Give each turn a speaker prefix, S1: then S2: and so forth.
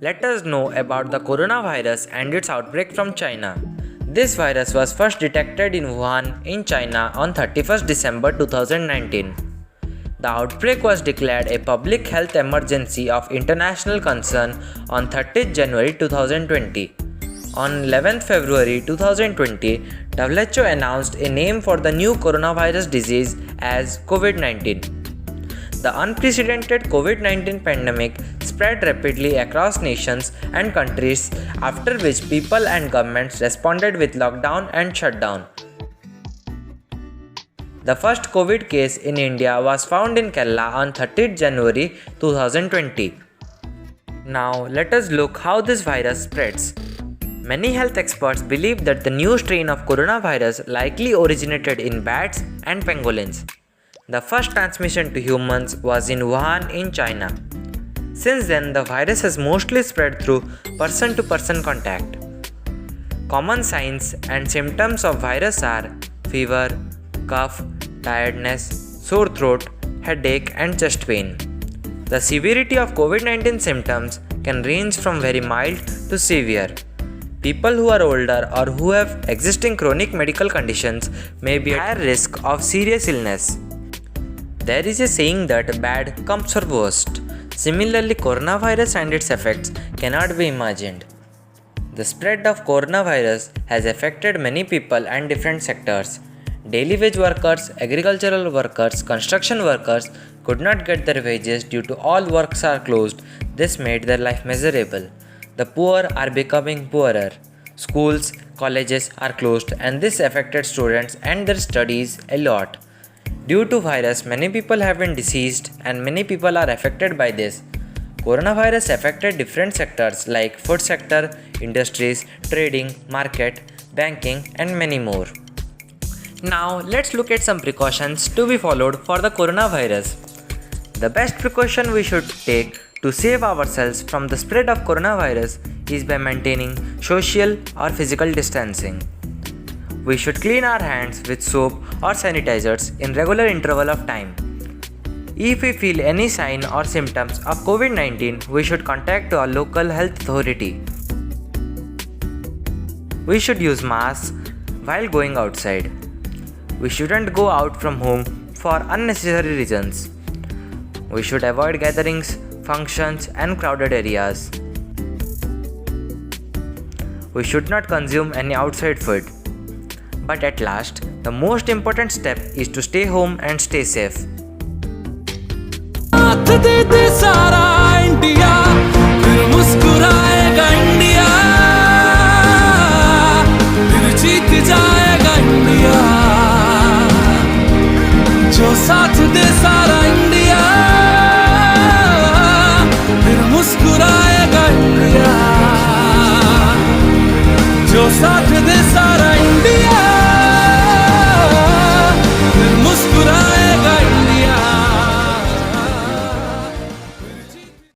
S1: let us know about the coronavirus and its outbreak from China. This virus was first detected in Wuhan in China on 31st December 2019. The outbreak was declared a public health emergency of international concern on 30th January 2020. On 11th February 2020, WHO announced a name for the new coronavirus disease as COVID-19. The unprecedented COVID-19 pandemic spread rapidly across nations and countries, after which people and governments responded with lockdown and shutdown. The first COVID case in India was found in Kerala on 30th January 2020. Now let us look how this virus spreads. Many health experts believe that the new strain of coronavirus likely originated in bats and pangolins. The first transmission to humans was in Wuhan in China. Since then, the virus has mostly spread through person-to-person contact. Common signs and symptoms of virus are fever, cough, tiredness, sore throat, headache and chest pain. The severity of COVID-19 symptoms can range from very mild to severe. People who are older or who have existing chronic medical conditions may be at higher risk of serious illness. There is a saying that bad comes for worst. Similarly, coronavirus and its effects cannot be imagined. The spread of coronavirus has affected many people and different sectors. Daily wage workers, agricultural workers, construction workers could not get their wages due to all works are closed. This made their life miserable. The poor are becoming poorer. Schools, colleges are closed and this affected students and their studies a lot. Due to virus, many people have been deceased and many people are affected by this. Coronavirus affected different sectors like food sector, industries, trading, market, banking and many more. Now let's look at some precautions to be followed for the coronavirus. The best precaution we should take to save ourselves from the spread of coronavirus is by maintaining social or physical distancing. We should clean our hands with soap or sanitizers in regular interval of time. If we feel any sign or symptoms of COVID-19, we should contact our local health authority. We should use masks while going outside. We shouldn't go out from home for unnecessary reasons. We should avoid gatherings, functions and crowded areas. We should not consume any outside food. But at last, the most important step is to stay home and stay safe.
S2: जो साथ दे सारा